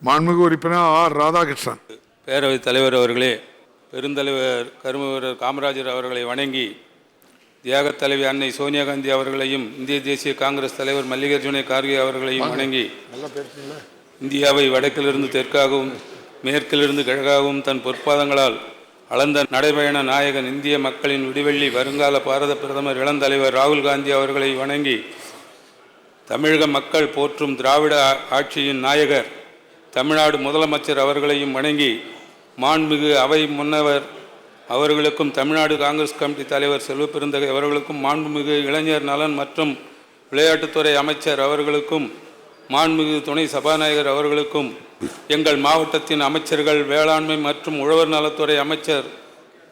மாண்புமிகு உறுப்பினர் ஆர் ராதாகிருஷ்ணன். பேரவைத் தலைவர் அவர்களே, பெருந்தலைவர் கருமவீரர் காமராஜர் அவர்களை வணங்கி, தியாகத் தலைவி அன்னை சோனியா காந்தி அவர்களையும் இந்திய தேசிய காங்கிரஸ் தலைவர் மல்லிகார்ஜுன கார்கே அவர்களையும் வணங்கி, இந்தியாவை வடக்கிலிருந்து தெற்காகவும் மேற்கிலிருந்து கிழக்காகவும் தன் பொற்பாதங்களால் அளந்த நடைபயண நாயகன் இந்திய மக்களின் விடிவெள்ளி வருங்கால பாரத பிரதமர் இளந்தலைவர் ராகுல் காந்தி அவர்களை வணங்கி, தமிழக மக்கள் போற்றும் திராவிட ஆட்சியின் நாயகர் தமிழ்நாடு முதலமைச்சர் அவர்களையும் வணங்கி, மாண்புமிகு அவை முன்னவர் அவர்களுக்கும் தமிழ்நாடு காங்கிரஸ் கமிட்டி தலைவர் செல்வ பெருந்தகை அவர்களுக்கும், மாண்புமிகு இளைஞர் நலன் மற்றும் விளையாட்டுத்துறை அமைச்சர் அவர்களுக்கும், மாண்புமிகு துணை சபாநாயகர் அவர்களுக்கும், எங்கள் மாவட்டத்தின் அமைச்சர்கள், வேளாண்மை மற்றும் உழவர் நலத்துறை அமைச்சர்,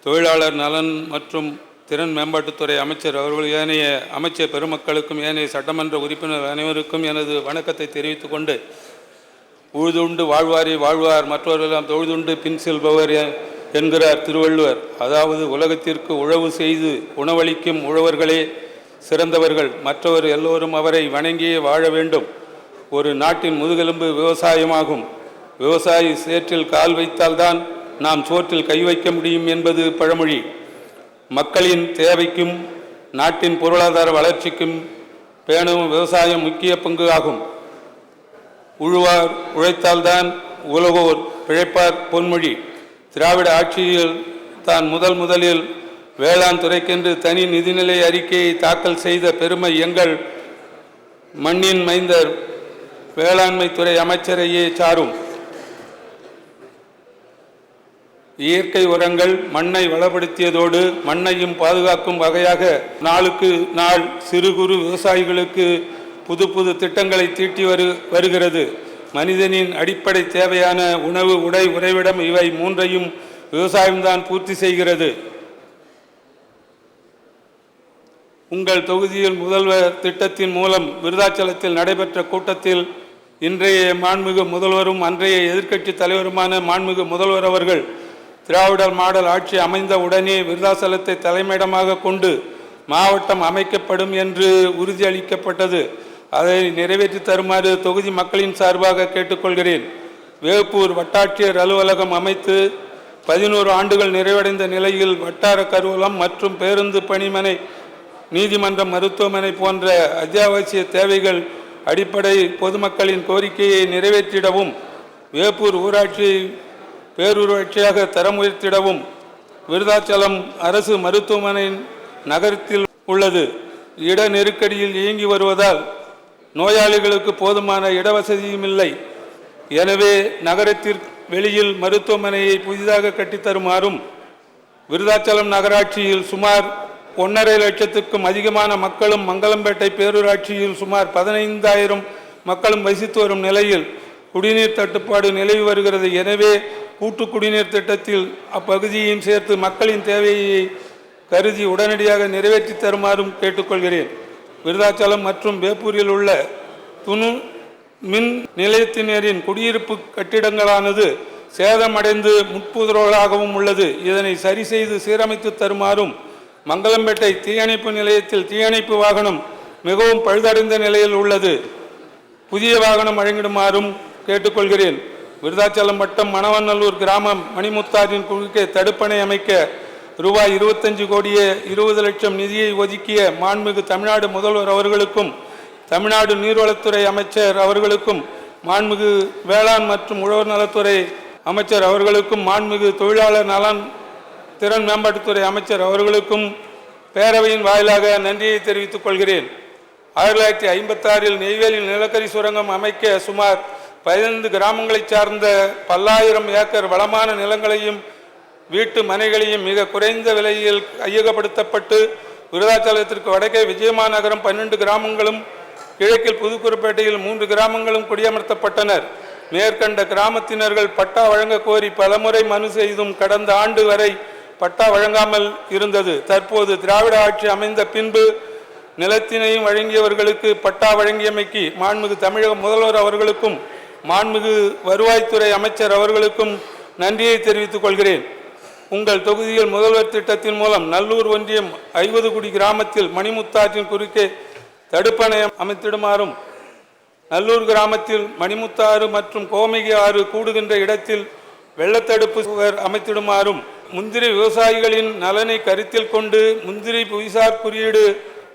தொழிலாளர் நலன் மற்றும் திறன் மேம்பாட்டுத்துறை அமைச்சர் அவர்கள், ஏனைய அமைச்சர் பெருமக்களுக்கும், ஏனைய சட்டமன்ற உறுப்பினர் அனைவருக்கும் எனது வணக்கத்தை தெரிவித்துக் கொண்டு, உழுதுண்டு வாழ்வாரி வாழ்வார் மற்றவர்களெல்லாம் தொழுதுண்டு பின் செல்பவர் என்கிறார் திருவள்ளுவர். அதாவது உலகத்திற்கு உழவு செய்து உணவளிக்கும் உழவர்களே சிறந்தவர்கள், மற்றவர் எல்லோரும் அவரை வணங்கியே வாழ வேண்டும். ஒரு நாட்டின் முதுகெலும்பு விவசாயமாகும். விவசாயி சேற்றில் கால் வைத்தால்தான் நாம் சோற்றில் கை வைக்க முடியும் என்பது பழமொழி. மக்களின் தேவைக்கும் நாட்டின் பொருளாதார வளர்ச்சிக்கும் பேணவும் விவசாயம் முக்கிய பங்கு ஆகும். உழுவார் உழைத்தால்தான் உலகோர் பிழைப்பார் பொன்மொழி. திராவிட ஆட்சியில் தான் முதலில் வேளாண் துறைக்கென்று தனி நிதிநிலை அறிக்கையை தாக்கல் செய்த பெருமை எங்கள் மண்ணின் மைந்தர் வேளாண்மை துறை அமைச்சரையே சாரும். இயற்கை உரங்கள் மண்ணை வளப்படுத்தியதோடு மண்ணையும் பாதுகாக்கும் வகையாக நாளுக்கு நாள் சிறு குறு விவசாயிகளுக்கு புது புது திட்டங்களை தீட்டி வருகிறது. மனிதனின் அடிப்படை தேவையான உணவு, உடை, உறைவிடம் இவை மூன்றையும் விவசாயம்தான் பூர்த்தி செய்கிறது. உங்கள் தொகுதியில் முதல்வர் திட்டத்தின் மூலம் விருதாச்சலத்தில் நடைபெற்ற கூட்டத்தில் இன்றைய மாண்புமிகு முதல்வரும் அன்றைய எதிர்க்கட்சி தலைவருமான மாண்புமிகு முதல்வர் அவர்கள் திராவிட மாடல் ஆட்சி அமைந்த உடனே விருதாச்சலத்தை தலைமையிடமாக கொண்டு மாவட்டம் அமைக்கப்படும் என்று உறுதியளிக்கப்பட்டது. அதை நிறைவேற்றி தருமாறு தொகுதி மக்களின் சார்பாக கேட்டுக்கொள்கிறேன். வேப்பூர் வட்டாட்சியர் அலுவலகம் அமைத்து 11 ஆண்டுகள் நிறைவடைந்த நிலையில் வட்டார கருவூலம் மற்றும் பேருந்து பணிமனை, நீதிமன்றம், மருத்துவமனை போன்ற அத்தியாவசிய தேவைகள் அடிப்படை பொதுமக்களின் கோரிக்கையை நிறைவேற்றிடவும், வேப்பூர் ஊராட்சி பேரூராட்சியாக தரம் உயர்த்திடவும் விருதாச்சலம் அரசு மருத்துவமனை நகரத்தில் உள்ளது. இட நெருக்கடியில் இயங்கி வருவதால் நோயாளிகளுக்கு போதுமான இடவசதியும் இல்லை. எனவே நகரத்திற்கு வெளியில் மருத்துவமனையை புதிதாக கட்டித்தருமாறும், விருதாச்சலம் நகராட்சியில் சுமார் 1.5 லட்சத்துக்கும் அதிகமான மக்களும், மங்களம்பேட்டை பேரூராட்சியில் சுமார் 15,000 மக்களும் வசித்து வரும் நிலையில் குடிநீர் தட்டுப்பாடு நிலவி வருகிறது. எனவே கூட்டு குடிநீர் திட்டத்தில் அப்பகுதியையும் சேர்த்து மக்களின் தேவையை கருதி உடனடியாக நிறைவேற்றி தருமாறும் கேட்டுக்கொள்கிறேன். விருதாச்சலம் மற்றும் வேப்பூரில் உள்ள துணு மின் நிலையத்தினரின் குடியிருப்பு கட்டிடங்களானது சேதமடைந்து முட்புதர்களாகவும் உள்ளது. இதனை சரி செய்து சீரமைத்து தருமாறும், மங்களம்பேட்டை தீயணைப்பு நிலையத்தில் தீயணைப்பு வாகனம் மிகவும் பழுதடைந்த நிலையில் உள்ளது, புதிய வாகனம் வழங்கிடுமாறும் கேட்டுக்கொள்கிறேன். விருதாச்சலம் வட்டம் மணவநல்லூர் கிராமம் மணிமுத்தாற்றின் குறுக்கே தடுப்பணை அமைக்க ரூபாய் 25 கோடியே 20 லட்சம் நிதியை ஒதுக்கிய மாண்புமிகு தமிழ்நாடு முதல்வர் அவர்களுக்கும், தமிழ்நாடு நீர்வளத்துறை அமைச்சர் அவர்களுக்கும், மாண்புமிகு வேளாண் மற்றும் உழவர் நலத்துறை அமைச்சர் அவர்களுக்கும், மாண்புமிகு தொழிலாளர் நலன் திறன் மேம்பாட்டுத்துறை அமைச்சர் அவர்களுக்கும் பேரவையின் வாயிலாக நன்றியை தெரிவித்துக் கொள்கிறேன். 1956 நெய்வேலியில் நிலக்கரி சுரங்கம் அமைக்க சுமார் 15 கிராமங்களை சார்ந்த பல்லாயிரம் ஏக்கர் வளமான நிலங்களையும் வீட்டு மனைகளையும் மிக குறைந்த விலையில் கையகப்படுத்தப்பட்டு விருதாச்சலத்திற்கு வடக்கே விஜயமாநகரம் 12 கிராமங்களும், கிழக்கில் புதுக்குருப்பேட்டையில் 3 கிராமங்களும் குடியமர்த்தப்பட்டனர். மேற்கண்ட கிராமத்தினர்கள் பட்டா வழங்க கோரி பலமுறை மனு செய்தும் கடந்த ஆண்டு வரை பட்டா வழங்காமல் இருந்தது. தற்போது திராவிட ஆட்சி அமைந்த பின்பு நிலத்தினையும் வழங்கியவர்களுக்கு பட்டா வழங்கியமைக்கு மாண்புமிகு தமிழக முதல்வர் அவர்களுக்கும், மாண்புமிகு வருவாய்த்துறை அமைச்சர் அவர்களுக்கும் நன்றியை தெரிவித்துக் கொள்கிறேன். உங்கள் தொகுதியில் முதல்வர் திட்டத்தின் மூலம் நல்லூர் ஒன்றியம் 50 குடி கிராமத்தில் மணிமுத்தாற்றின் குறுக்கே தடுப்பணை அமைத்திடுமாறும், நல்லூர் கிராமத்தில் மணிமுத்தாறு மற்றும் கோமிகை ஆறு கூடுகின்ற இடத்தில் வெள்ளத்தடுப்பு சுவர் அமைத்திடுமாறும், முந்திரி விவசாயிகளின் நலனை கருத்தில் கொண்டு முந்திரி புவிசார் குறியீடு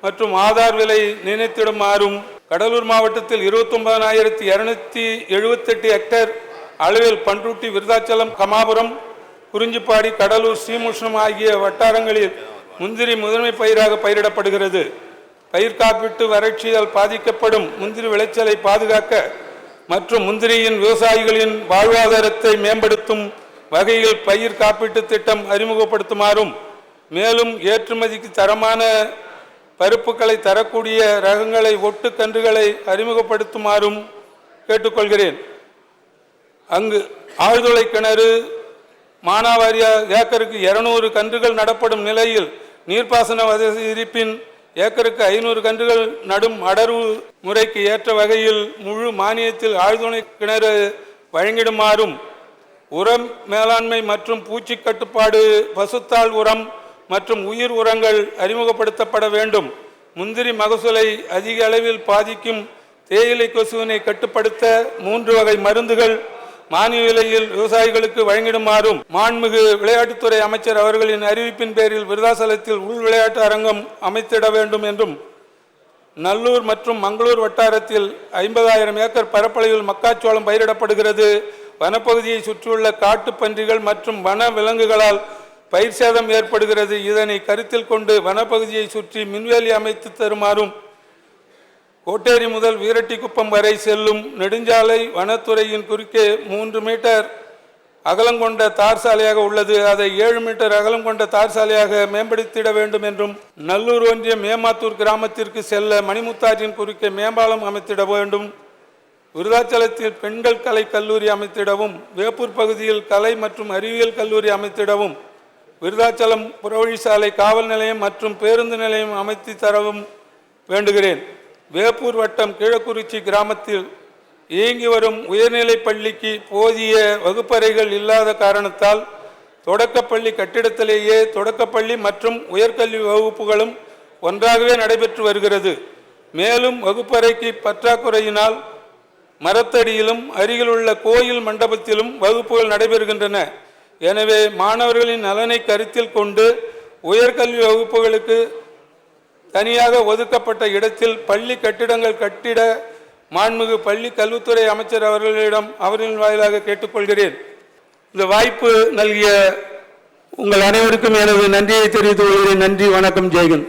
மற்றும் ஆதார் விலை நிர்ணயித்திடுமாறும், கடலூர் மாவட்டத்தில் 29,278 ஹெக்டேர் அளவில் பண்ருட்டி, விருதாச்சலம், கமாபுரம், குறிஞ்சிப்பாடி, கடலூர், ஸ்ரீமுஷ்ணம் ஆகிய வட்டாரங்களில் முந்திரி முதன்மை பயிராக பயிரிடப்படுகிறது. பயிர் காப்பீட்டு வறட்சியால் பாதிக்கப்படும் முந்திரி விளைச்சலை பாதுகாக்க மற்றும் முந்திரியின் விவசாயிகளின் வாழ்வாதாரத்தை மேம்படுத்தும் வகையில் பயிர் காப்பீட்டு திட்டம் அறிமுகப்படுத்துமாறும், மேலும் ஏற்றுமதிக்கு தரமான பருப்புகளை தரக்கூடிய ரகங்களை ஒட்டு கன்றுகளை அறிமுகப்படுத்துமாறும் கேட்டுக்கொள்கிறேன். அங்கு ஆழ்துளை கிணறு மானாவாரியா ஏக்கருக்கு 200 கன்றுகள் நடப்படும் நிலையில் நீர்ப்பாசன வசதி இருப்பின் ஏக்கருக்கு 500 கன்றுகள் நடும் அடர்வு முறைக்கு ஏற்ற வகையில் முழு மானியத்தில் ஆழ்துளை கிணறு வழங்கிடுமாறும், உரம் மேலாண்மை மற்றும் பூச்சி கட்டுப்பாடு, பசுத்தாள் உரம் மற்றும் உயிர் உரங்கள் அறிமுகப்படுத்தப்பட வேண்டும். முந்திரி மகசூலை அதிக அளவில் பாதிக்கும் தேயிலை கொசுவினை கட்டுப்படுத்த 3 வகை மருந்துகள் மானிய விலையில் விவசாயிகளுக்கு வழங்கிடுமாறும், மாண்புமிகு விளையாட்டுத்துறை அமைச்சர் அவர்களின் அறிவிப்பின் பேரில் விருதாச்சலத்தில் உள் விளையாட்டு அரங்கம் அமைத்திட வேண்டும் என்றும், நல்லூர் மற்றும் மங்களூர் வட்டாரத்தில் 50,000 ஏக்கர் பரப்பளவில் மக்காச்சோளம் பயிரிடப்படுகிறது. வனப்பகுதியை சுற்றியுள்ள காட்டு பன்றிகள் மற்றும் வன விலங்குகளால் பயிர் சேதம் ஏற்படுகிறது. இதனை கருத்தில் கொண்டு வனப்பகுதியை சுற்றி மின்வேலி அமைத்து தருமாறும், கோட்டேரி முதல் வீரட்டிக்குப்பம் வரை செல்லும் நெடுஞ்சாலை வனத்துறையின் குறுக்கே 3 மீட்டர் அகலம் கொண்ட தார் சாலையாக உள்ளது. அதை 7 மீட்டர் அகலம் கொண்ட தார் சாலையாக மேம்படுத்திட வேண்டும் என்றும், நல்லூர் ஒன்றிய மேமாத்தூர் கிராமத்திற்கு செல்ல மணிமுத்தாற்றின் குறுக்கே மேம்பாலம் அமைத்திட வேண்டும். விருதாச்சலத்தில் பெண்கள் கலை கல்லூரி அமைத்திடவும், வேப்பூர் பகுதியில் கலை மற்றும் அறிவியல் கல்லூரி அமைத்திடவும், விருதாச்சலம் புறவழிச்சாலை காவல் நிலையம் மற்றும் பேருந்து நிலையம் அமைத்து தரவும் வேண்டுகிறேன். வேப்பூர் வட்டம் கீழக்குறிச்சி கிராமத்தில் இயங்கி வரும் உயர்நிலைப் பள்ளிக்கு போதிய வகுப்பறைகள் இல்லாத காரணத்தால் தொடக்கப்பள்ளி கட்டிடத்திலேயே தொடக்கப்பள்ளி மற்றும் உயர்கல்வி வகுப்புகளும் ஒன்றாகவே நடைபெற்று வருகிறது. மேலும் வகுப்பறைக்கு பற்றாக்குறையினால் மரத்தடியிலும் அருகிலுள்ள கோயில் மண்டபத்திலும் வகுப்புகள் நடைபெறுகின்றன. எனவே மாணவர்களின் நலனை கருத்தில் கொண்டு உயர்கல்வி வகுப்புகளுக்கு தனியாக ஒதுக்கப்பட்ட இடத்தில் பள்ளி கட்டிடங்கள் கட்டிட மாண்புமிகு பள்ளி கல்வித்துறை அமைச்சர் அவர்களிடம் அவர்களின் வாயிலாக கேட்டுக்கொள்கிறேன். இந்த வாய்ப்பு நல்கிய உங்கள் அனைவருக்கும் எனது நன்றியை தெரிவித்துக் கொள்கிறேன். நன்றி, வணக்கம், ஜெய்ஹிந்த்.